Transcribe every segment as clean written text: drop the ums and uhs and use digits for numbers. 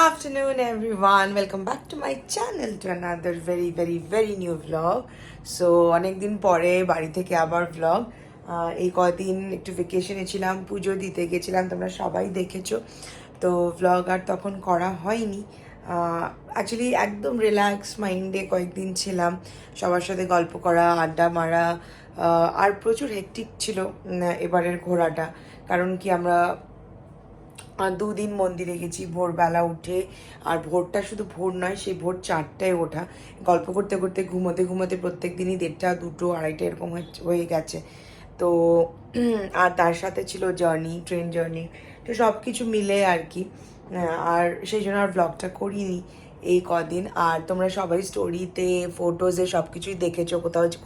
afternoon, everyone. Welcome back to my channel to another very new vlog. So, অনেক দিন পরে বাড়ি থেকে আবার vlog. এই কদিন একটু ভেকেশনে ছিলাম, পুজো দিতে গেছিলাম, তোমরা সবাই দেখেছো। তো vlog আর তখন করা হয়নি। অ্যাকচুয়ালি একদম রিল্যাক্স মাইন্ডে কয়েকদিন ছিলাম, সবার সাথে গল্প করা, আড্ডা মারা, আর প্রচুর হেক্টিক ছিল এবারের ঘোরাটা। কারণ কি আমরা 2 দিন মন্দিরে গেছি ভোরবেলা উঠে, আর ভোরটা শুধু ভোর নয়, সেই ভোর 4টায় ওঠা, গল্প করতে করতে ঘুমোতে প্রত্যেক দিনই 1:30, 2টো, 2:30 এরকম হয়ে গেছে। তো আর তার সাথে ছিল জার্নি, ট্রেন জার্নি, তো সব কিছু মিলে আর কি। আর সেই জন্য আর ব্লগটা করিনি এই কদিন। আর তোমরা সবাই স্টোরিতে, ফটোজে সব কিছুই দেখেছো,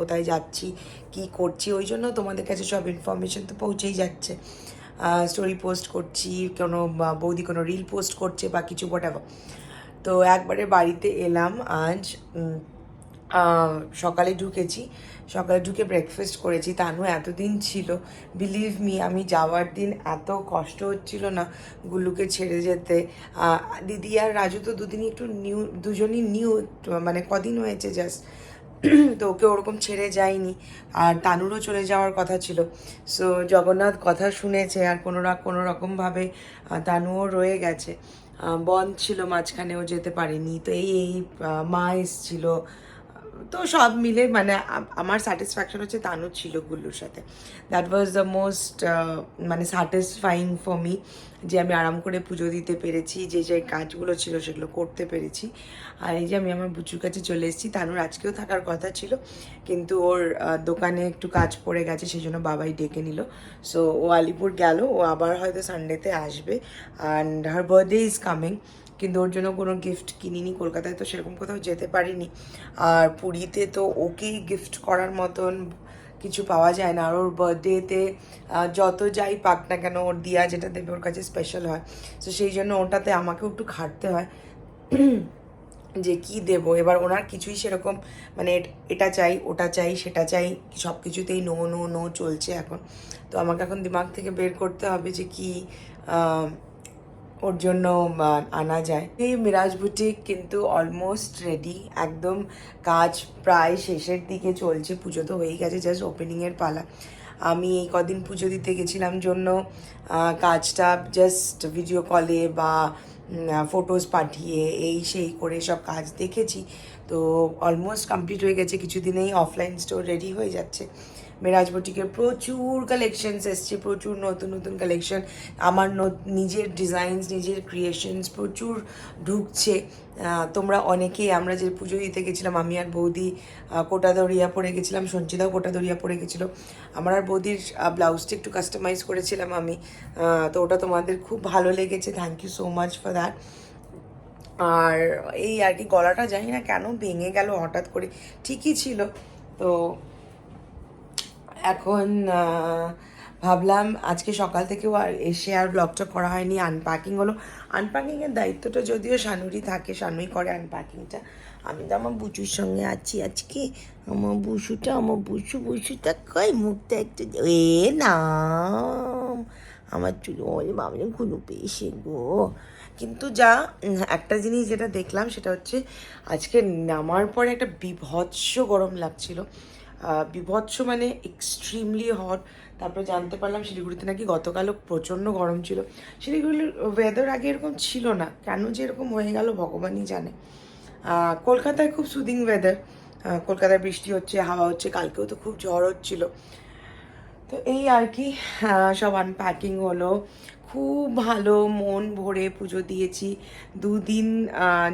কোথায় যাচ্ছি, কি করছি, ওই জন্য তোমাদের কাছে সব ইনফরমেশন তো পৌঁছেই যাচ্ছে। স্টোরি পোস্ট করছি, কোনো বৌদি কোনো রিল পোস্ট করছে বা কিছু হোয়াটএভার। তো একবারে বাড়িতে এলাম আজ, সকালে ঢুকে ব্রেকফাস্ট করেছি। তানু এতদিন ছিল, বিলিভ মি, আমি যাওয়ার দিন এত কষ্ট হচ্ছিল না গুল্লুকে ছেড়ে যেতে। দিদি আর রাজু তো দুজনই নিউ, মানে কদিন হয়েছে জাস্ট, তো ওকে ওরকম ছেড়ে যায়নি। আর তানুরও চলে যাওয়ার কথা ছিল। সো জগন্নাথ কথা শুনেছে, আর কোনো রকমভাবে তানুও রয়ে গেছে। বন্ধ ছিল মাঝখানেও যেতে পারেনি। তো এই মা এসছিল, তো সব মিলে মানে আমার স্যাটিসফ্যাকশন হচ্ছে তানু ছিল গুল্লুর সাথে। দ্যাট ওয়াজ দ্য মোস্ট মানে স্যাটিসফাইং ফর মি, যে আমি আরাম করে পুজো দিতে পেরেছি, যে কাজগুলো ছিল সেগুলো করতে পেরেছি। আর এই যে আমি আমার বুচুর কাছে চলে এসেছি। তানুর আজকেও থাকার কথা ছিল, কিন্তু ওর দোকানে একটু কাজ পড়ে গেছে, সেই জন্য বাবাই ডেকে নিল। সো ও আলিপুর গেল, ও আবার হয়তো সানডেতে আসবে। And her birthday is coming, কিন্তু ওর জন্য কোনো গিফট কিনিনি। কলকাতায় তো সেরকম কোথাও যেতে পারিনি, আর পুরীতে তো ওকেই গিফট করার মতন কিছু পাওয়া যায় না। আর ওর বার্থডেতে যত যাই পাক না কেন, ওর দিয়া যেটা দেবে ওর কাছে স্পেশাল হয়। তো সেই জন্য ওটাতে আমাকেও একটু খাটতে হয় যে কি দেবো। এবার ওনার কিছুই সেরকম, মানে এটা চাই, ওটা চাই, সেটা চাই, সব কিছুতেই নো নো নো চলছে এখন। তো আমাকে এখন দিমাগ থেকে বের করতে হবে যে কি ওর জন্য আনা যায়। এই মিরাজ বুটিক কিন্তু অলমোস্ট রেডি, একদম কাজ প্রায় শেষের দিকে চলছে। পুজো তো হয়েই গেছে, জাস্ট ওপেনিংয়ের পালা। আমি এই কদিন পুজো দিতে গেছিলাম জন্য কাজটা জাস্ট ভিডিও কলে বা ফটোজ পাঠিয়ে এই সেই করে সব কাজ দেখেছি। তো অলমোস্ট কমপ্লিট হয়ে গেছে, কিছুদিনেই অফলাইন স্টোর রেডি হয়ে যাচ্ছে। মেরাজ বুটিকের প্রচুর কালেকশনস এসছে, প্রচুর নতুন কালেকশন, আমার নিজের ডিজাইনস, নিজের ক্রিয়েশনস প্রচুর ঢুকছে। তোমরা অনেকেই, আমরা যে পুজো দিতে গেছিলাম, আমি আর বৌদি কোটা দরিয়া পরে গেছিলাম, সঞ্চিতাও কোটা দরিয়া পরে গেছিলো। আমার আর বৌদির ব্লাউজটা একটু কাস্টমাইজ করেছিলাম আমি, তো ওটা তোমাদের খুব ভালো লেগেছে, thank you so much for that. আর এই আর কি, গলাটা জানি না কেন ভেঙে গেল হঠাৎ করে, ঠিকই ছিল। তো এখন ভাবলাম আজকে সকাল থেকেও আর এসে আর ব্লগটা করা হয়নি, আনপ্যাকিং হলো। আনপ্যাকিংয়ের দায়িত্বটা যদিও শানুরই থাকে, শানুই করে আনপ্যাকিংটা। আমি তো আমার বুচুর সঙ্গে আছি আজকে। আমার বুসুটা কই, মুখটা একটু না, আমার চুল ওই মামলে ঘুনু পেয়েছে গো। কিন্তু যা একটা জিনিস যেটা দেখলাম সেটা হচ্ছে, আজকে নামার পরে একটা বিভৎস গরম লাগছিল। বিভৎস মানে এক্সট্রিমলি হট। তারপরে জানতে পারলাম শিলিগুড়িতে নাকি গতকালও প্রচণ্ড গরম ছিল। শিলিগুড়ির ওয়েদার আগে এরকম ছিল না, কেন যে এরকম হয়ে গেল ভগবানই জানে। কলকাতায় খুব সুদিং ওয়েদার, কলকাতায় বৃষ্টি হচ্ছে, হাওয়া হচ্ছে, কালকেও তো খুব ঝড় হচ্ছিল। তো এই আর কি, সব আনপ্যাকিং হলো। খুব ভালো, মন ভরে পুজো দিয়েছি। 2 দিন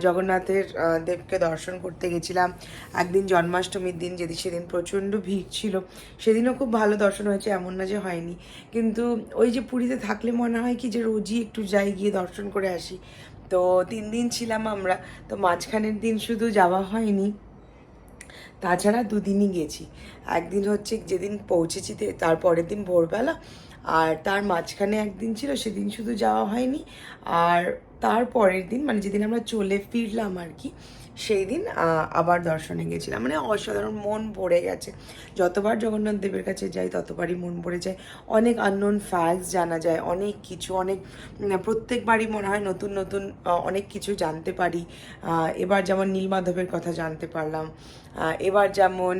জগন্নাথের দেবকে দর্শন করতে গেছিলাম। একদিন জন্মাষ্টমীর দিন, সেদিন প্রচণ্ড ভিড় ছিল, সেদিনও খুব ভালো দর্শন হয়েছে, এমন না যে হয়নি। কিন্তু ওই যে পুরীতে থাকলে মনে হয় কি যে রোজই একটু যাই, গিয়ে দর্শন করে আসি। তো 3 দিন ছিলাম আমরা, তো মাঝখানের দিন শুধু যাওয়া হয়নি, তাছাড়া 2 দিনই গেছি। একদিন হচ্ছে যেদিন পৌঁছেছি তার পরের দিন ভোরবেলা, আর তার মাঝখানে একদিন ছিল, সেদিন শুধু যাওয়া হয়নি। আর তারপরের দিন মানে যেদিন আমরা চলে ফিরলাম আর কি, সেই দিন আবার দর্শনে গেছিলাম। মানে অসাধারণ, মন ভরে গেছে। যতবার জগন্নাথ দেবের কাছে যাই ততবারই মন ভরে যায়। অনেক আননোন ফ্যাক্টস জানা যায়, অনেক কিছু, অনেক প্রত্যেকবারই মনে হয় নতুন নতুন অনেক কিছু জানতে পারি। এবার যেমন নীলমাধবের কথা জানতে পারলাম। এবার যেমন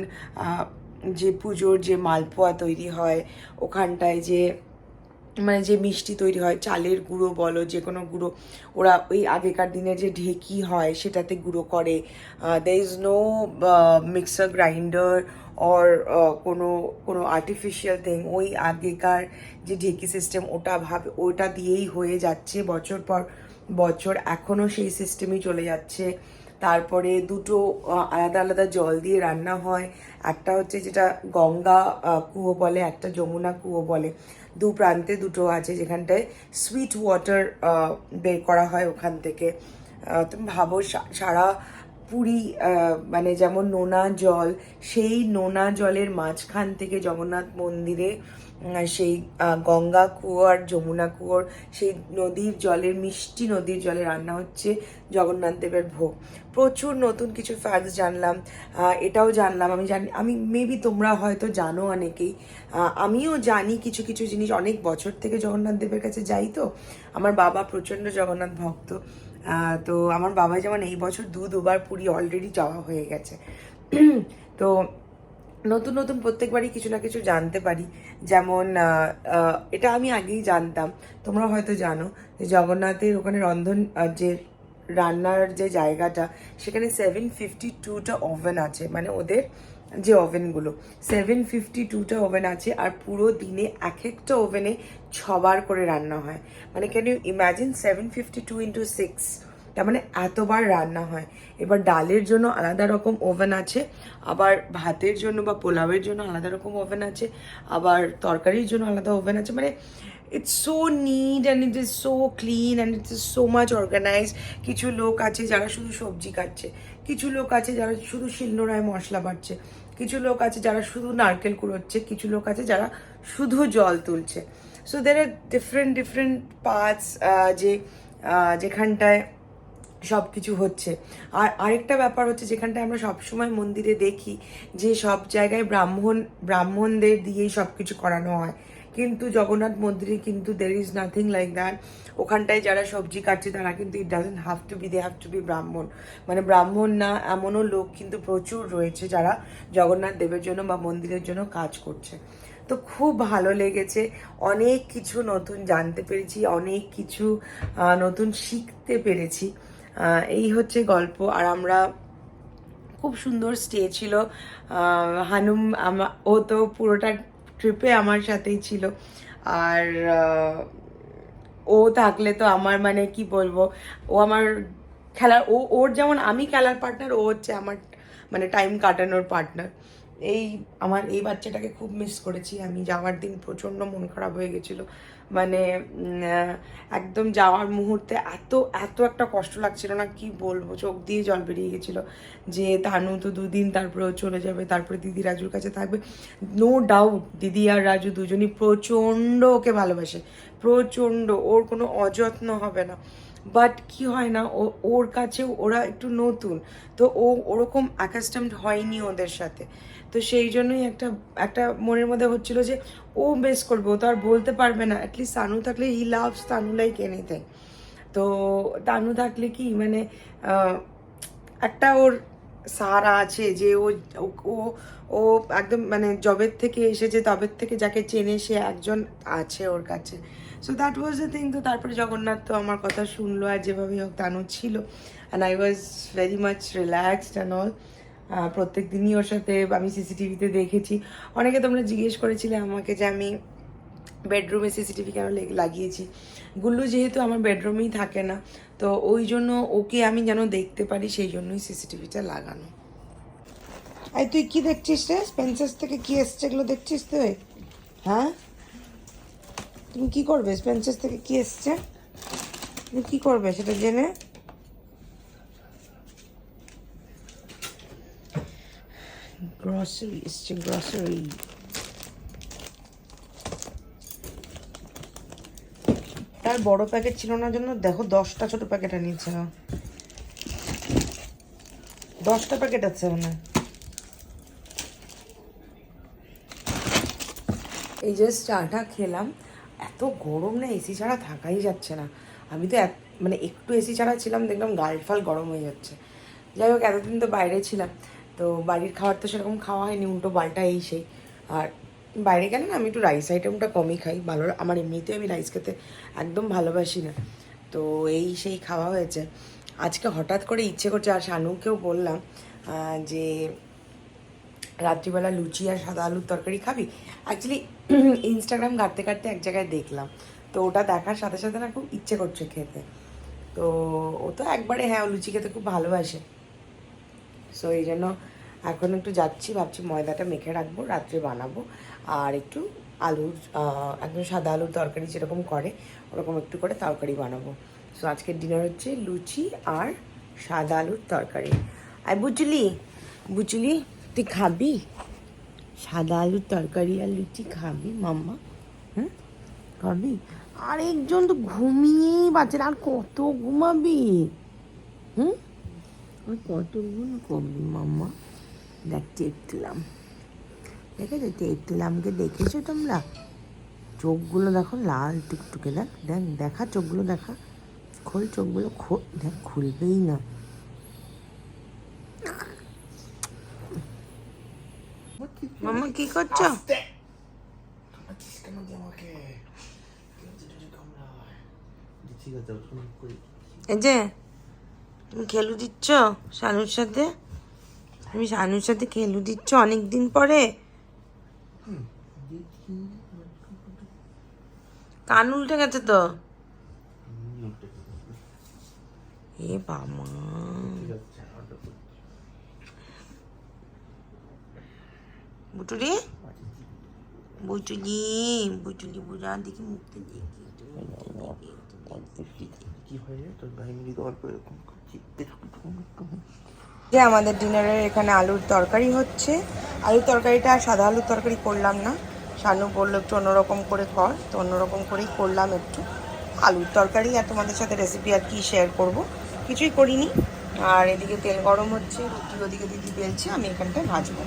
যে পুজোর যে মালপোয়া তৈরি হয় ওখানটায়, যে মানে যে মিষ্টি তৈরি হয়, চালের গুঁড়ো বলো, যে কোনো গুঁড়ো, ওরা ওই আগেকার দিনে যে ঢেকি হয় সেটাতে গুঁড়ো করে। There is no mixer grinder or কোনো কোনো আর্টিফিশিয়াল থিং। ওই আগেকার যে ঢেকি সিস্টেম ওটা দিয়েই হয়ে যাচ্ছে বছর পর বছর, এখনও সেই সিস্টেমই চলে যাচ্ছে। তারপরে দুটো আলাদা আলাদা জল দিয়ে রান্না হয়, একটা হচ্ছে যেটা গঙ্গা কুয়ো বলে, একটা যমুনা কুয়ো বলে। দু প্রান্তে দুটো আছে যেখানটায় সুইট ওয়াটার বের করা হয় ওখান থেকে। তুমি ভাবো সারা পুরী মানে যেমন নোনা জল, সেই নোনা জলের মাঝখান থেকে জগন্নাথ মন্দিরে সেই গঙ্গা কুয়ো আর যমুনা কুয়োর সেই নদীর জলের, মিষ্টি নদীর জলে রান্না হচ্ছে জগন্নাথ দেবের ভোগ। প্রচুর নতুন কিছু ফ্যাক্টস জানলাম। এটাও জানলাম, আমি মেবি তোমরা হয়তো জানো অনেকেই, আমিও জানি কিছু কিছু জিনিস। অনেক বছর থেকে জগন্নাথ দেবের কাছে যাই তো, আমার বাবা প্রচণ্ড জগন্নাথ ভক্ত। তো আমার বাবা যেমন এই বছর দুবার পুরী অলরেডি যাওয়া হয়ে গেছে। তো নতুন নতুন প্রত্যেকবারই কিছু না কিছু জানতে পারি। যেমন এটা আমি আগেই জানতাম, তোমরা হয়তো জানো যে জগন্নাথের ওখানে রন্ধন যে রান্নার যে জায়গাটা, সেখানে 752টা ওভেন আছে। মানে ওদের যে ওভেনগুলো 752টা ওভেন আছে, আর পুরো দিনে এক একটা ওভেনে 6বার করে রান্না হয়। মানে ক্যান ইউ ইম্যাজিন 752 × 6, তার মানে এতবার রান্না হয়। এবার ডালের জন্য আলাদা রকম ওভেন আছে, আবার ভাতের জন্য বা পোলাওয়ের জন্য আলাদা রকম ওভেন আছে, আবার তরকারির জন্য আলাদা ওভেন আছে। মানে it's so neat and it is so clean and it is so much organise. কিছু লোক আছে যারা শুধু সবজি কাটছে, কিছু লোক আছে যারা শুধু শিলনোড়ায় মশলা বাটছে, কিছু লোক আছে যারা শুধু নারকেল কুড়োচ্ছে, কিছু লোক আছে যারা শুধু জল তুলছে। So there are different different parts যেখানটায় সব কিছু হচ্ছে। আর আরেকটা ব্যাপার হচ্ছে, যেখানটায় আমরা সবসময় মন্দিরে দেখি যে সব জায়গায় ব্রাহ্মণদের দিয়েই সব কিছু করানো হয়, কিন্তু জগন্নাথ মন্দিরে কিন্তু there is nothing like that. ওখানটায় যারা সবজি কাটছে তারা কিন্তু it doesn't have to be, they have to be Brahmin. মানে ব্রাহ্মণ না এমনও লোক কিন্তু প্রচুর রয়েছে যারা জগন্নাথ দেবের জন্য বা মন্দিরের জন্য কাজ করছে। তো খুব ভালো লেগেছে, অনেক কিছু নতুন জানতে পেরেছি, অনেক কিছু নতুন শিখতে পেরেছি। এই হচ্ছে গল্প। আর আমরা খুব সুন্দর স্টে ছিল। হানুম ও তো পুরোটা ট্রিপে আমার সাথেই ছিল। আর ও থাকলে তো আমার মানে কি বলবো, ও আমার খেলার, ওর যেমন আমি খেলার পার্টনার, ও হচ্ছে আমার মানে টাইম কাটানোর পার্টনার। এই বাচ্চাটাকে খুব মিস করেছি আমি। যাওয়ার দিন প্রচণ্ড মন খারাপ হয়ে গেছিলো। মানে একদম যাওয়ার মুহূর্তে এত এত একটা কষ্ট লাগছিল না, কি বলবো, চোখ দিয়ে জল বেরিয়ে গেছিলো যে তানু তো 2 দিন তারপরেও চলে যাবে, তারপরে দিদি রাজুর কাছে থাকবে। নো ডাউট দিদি আর রাজু দুজনই প্রচণ্ড ওকে ভালোবাসে, প্রচণ্ড, ওর কোনো অযত্ন হবে না। বাট কি হয় না, ওর কাছে ওরা একটু নতুন, তো ওরকম অ্যাকাস্টমড হয়নি ওদের সাথে। তো সেই জন্যই একটা মনের মধ্যে হচ্ছিল যে ও মিস করবে, ও তো আর বলতে পারবে না। অ্যাটলিস্ট তানু থাকলে, he loves Tanu like anything. তো তানু থাকলে কি মানে একটা ওর সাহারা আছে, যে ও ও ও একদম মানে জবের থেকে এসেছে, তবের থেকে যাকে চেনে সে একজন আছে ওর কাছে। So that was the thing. তো তারপরে জগন্নাথ তো আমার কথা শুনলো, আর যেভাবে হোক তানু ছিল, and I was very much relaxed and all. প্রত্যেক দিনই ওর সাথে আমি সিসিটিভিতে দেখেছি। অনেকে তোমরা জিজ্ঞেস করেছিলে আমাকে যে আমি বেডরুমে সিসিটিভি কেন লাগিয়েছি। গুল্লু যেহেতু আমার বেডরুমেই থাকে না, তো ওই জন্য ওকে আমি যেন দেখতে পারি, সেই জন্যই সিসিটিভিটা লাগানো। এই তুই কি দেখছিস রে? স্পেন্সার্স থেকে কি এসছে এগুলো দেখছিস তুই? হ্যাঁ, তুমি কি করবে? স্পেন্সার্স থেকে কি এসছে তুমি কি করবে সেটা জেনে? গ্রসারি এসছে, গ্রসারি। আটার বড় প্যাকেট ছিল না জন্য দেখো 10টা ছোট প্যাকেট আনিয়েছে না, 10টা প্যাকেট আছে মানে। এই যে চাটা খেলাম, এত গরম না, এসি ছাড়া থাকাই যাচ্ছে না। আমি তো মানে একটু এসি ছাড়া ছিলাম, দেখলাম গাল ফাল গরম হয়ে যাচ্ছে। যাই হোক, এতদিন তো বাইরে ছিলাম, তো বাড়ির খাবার তো সেরকম খাওয়া হয়নি, উল্টো পাল্টা এই সেই। আর বাইরে গেলে না আমি একটু রাইস আইটেমটা কমই খাই, ভালো আমার এমনিতেই আমি রাইস খেতে একদম ভালোবাসি না, তো এই সেই খাওয়া হয়েছে। আজকে হঠাৎ করে ইচ্ছে করছে, আর শানুকেও বললাম যে রাত্রিবেলা লুচি আর সাদা আলুর তরকারি খাবি। অ্যাকচুয়ালি ইনস্টাগ্রাম ঘাঁটতে ঘাঁটতে এক জায়গায় দেখলাম, তো ওটা দেখার সাথে সাথে না খুব ইচ্ছে করছে খেতে। তো ও তো একবারে হ্যাঁ, ও লুচি খেতে খুব ভালোবাসে। সো এই জন্য এখন একটু যাচ্ছি, ভাবছি ময়দাটা মেখে রাখবো, রাত্রে বানাবো। আর একটু আলুর একদম সাদা আলুর তরকারি যেরকম করে ওরকম একটু করে তরকারি বানাবো। সো আজকের ডিনার হচ্ছে লুচি আর সাদা আলুর তরকারি। আর বুঝলি বুঝলি, তুই খাবি সাদা আলুর তরকারি আর লুচি খাবি মাম্মা? হুম, খাবি? আরেকজন তো ঘুমিয়েই বাচ্চারা, আর কত ঘুমাবি? হুম, আর কতক্ষণ করবি মাম্মা? দেখ টেপ দিলাম, দেখেছো টেপ দিলামকে, দেখেছো তোমরা? চোখগুলো দেখো লাল টুকটুকে, দেখ দেখ দেখা চোখগুলো দেখা, খোল চোখগুলো, খোল, দেখ খুলবেই না। মাম্মা কি করছো? এই যে তুমি খেলু দিচ্ছ শানুর সাথে, তুমি শানুর সাথে খেলু দিচ্ছ অনেকদিন পরে। কান উল্টে গেছে তো। এ বাবা, বুটুরি বুটুলি বুটুলি বুড়া দেখি মুখতে দেখি যে আমাদের ডিনারের এখানে আলুর তরকারি হচ্ছে। আলুর তরকারিটা সাদা আলুর তরকারি করলাম না, শানু বললো একটু অন্যরকম করে কর, তো অন্যরকম করেই করলাম একটু আলুর তরকারি। আর তোমাদের সাথে রেসিপি আর কি শেয়ার করব, কিছুই করিনি। আর এদিকে তেল গরম হচ্ছে, রুটি ওদিকে দিদি বেলছে, আমি এখানটায় ভাজবো।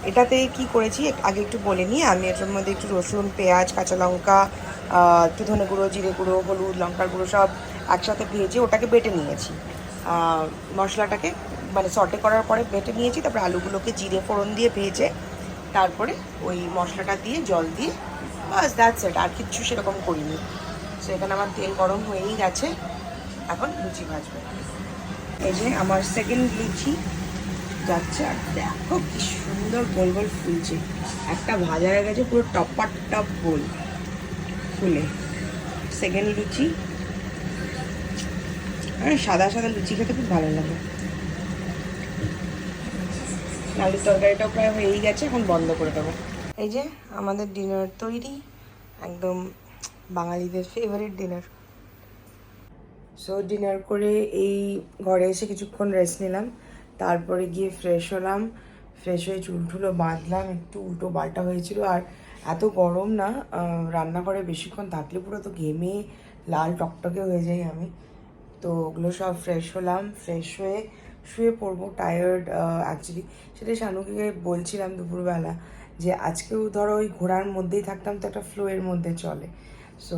এটাতে কি করেছি আগে একটু বলে নিই, আমি এটার মধ্যে একটু রসুন, পেঁয়াজ, কাঁচা লঙ্কা, একটু ধনে গুঁড়ো, জিরে গুঁড়ো, হলুদ, লঙ্কার গুঁড়ো সব একসাথে ভেজে ওটাকে বেটে নিয়েছি। মশলাটাকে মানে সর্টে করার পরে বেটে নিয়েছি, তারপরে আলুগুলোকে জিরে ফোড়ন দিয়ে ভেজে তারপরে ওই মশলাটা দিয়ে জল দিয়ে বাস দ্যাটস ইট, আর কিচ্ছু সেরকম করিনি। সো এখানে আমার তেল গরম হয়েই গেছে, এখন লুচি ভাজবো। এই যে আমার সেকেন্ড লুচি যাচ্ছে, আর দেখো কি সুন্দর গোল গোল ফুলছে। একটা ভাজা হয়ে গেছে পুরো টপার টপ গোল ফুলে। সেকেন্ড লুচি, সাদা সাদা লুচি খেতে খুব ভালো লাগে। আলুর তরকারিটাও প্রায় হয়েই গেছে, এখন বন্ধ করে দেবো। এই যে আমাদের ডিনার তৈরি, একদম বাঙালিদের ফেভারিট ডিনার। সো ডিনার করে এই ঘরে এসে কিছুক্ষণ রেস্ট নিলাম, তারপরে গিয়ে ফ্রেশ হলাম। ফ্রেশ হয়ে চুল টুলো বাঁধলাম, একটু উল্টো পাল্টা হয়েছিল। আর এত গরম না, রান্নাঘরে বেশিক্ষণ থাকলে পুরো তো ঘেমে লাল টকটকে হয়ে যাই আমি। তো ওগুলো সব ফ্রেশ হলাম, ফ্রেশ হয়ে শুয়ে পড়বো, টায়ার্ড অ্যাকচুয়ালি। সেটা শানুকে বলছিলাম দুপুরবেলা যে আজকেও ধরো ওই ঘোড়ার মধ্যেই থাকতাম তো একটা ফ্লোয়ের মধ্যে চলে। সো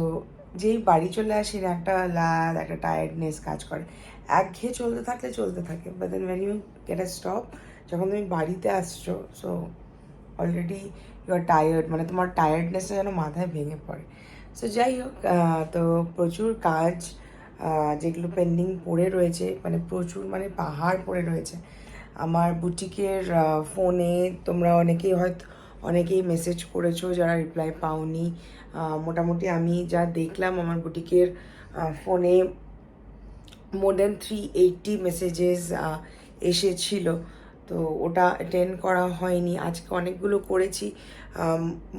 যেই বাড়ি চলে আসি না, একটা লাল একটা টায়ার্ডনেস কাজ করে, একঘেয়ে চলতে থাকে, but then when you get a stop, যখন তুমি বাড়িতে আসছো, so already you are tired, মানে তোমার টায়ার্ডনেসটা যেন মাথায় ভেঙে পড়ে। সো যাই হোক, তো প্রচুর কাজ যেগুলো পেন্ডিং পড়ে রয়েছে, মানে প্রচুর, মানে পাহাড় পড়ে রয়েছে আমার বুটিকের। ফোনে তোমরা অনেকেই মেসেজ করেছো, যারা রিপ্লাই পাওনি। মোটামুটি আমি যা দেখলাম আমার বুটিকের ফোনে মোর দ্যান 380 মেসেজেস এসেছিলো, তো ওটা অ্যাটেন্ড করা হয়নি। আজকে অনেকগুলো করেছি,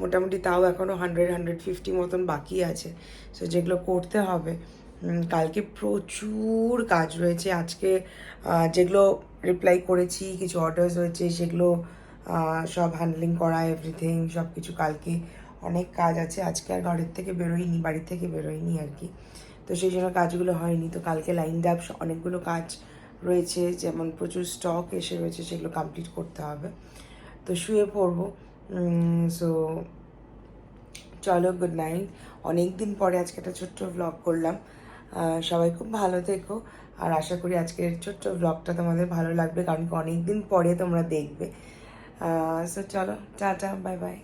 মোটামুটি তাও এখনও 150 মতন বাকি আছে, সো যেগুলো করতে হবে। কালকে প্রচুর কাজ রয়েছে। আজকে যেগুলো রিপ্লাই করেছি, কিছু অর্ডার্স হয়েছে, সেগুলো সব হ্যান্ডলিং করা, এভরিথিং সব কিছু কালকে অনেক কাজ আছে। আজকে আর ঘরের থেকে বেরোইনি, বাড়ি থেকে বেরোইনি আর কি, তো সেই জন্য কাজগুলো হয়নি। তো কালকে লাইন আপ অনেকগুলো কাজ রয়েছে, যেমন প্রচুর স্টক এসে রয়েছে, সেগুলো কমপ্লিট করতে হবে। তো শুয়ে পড়বো। সো চলো, গুড নাইট। অনেক দিন পরে আজকে একটা ছোট্ট ভ্লগ করলাম। সবাই খুব ভালো থেকো, আর আশা করি আজকের ছোট্ট ভ্লগটা তোমাদের ভালো লাগবে, কারণ অনেক দিন পরে তোমরা দেখবে। সো চলো, টাটা, বাই বাই।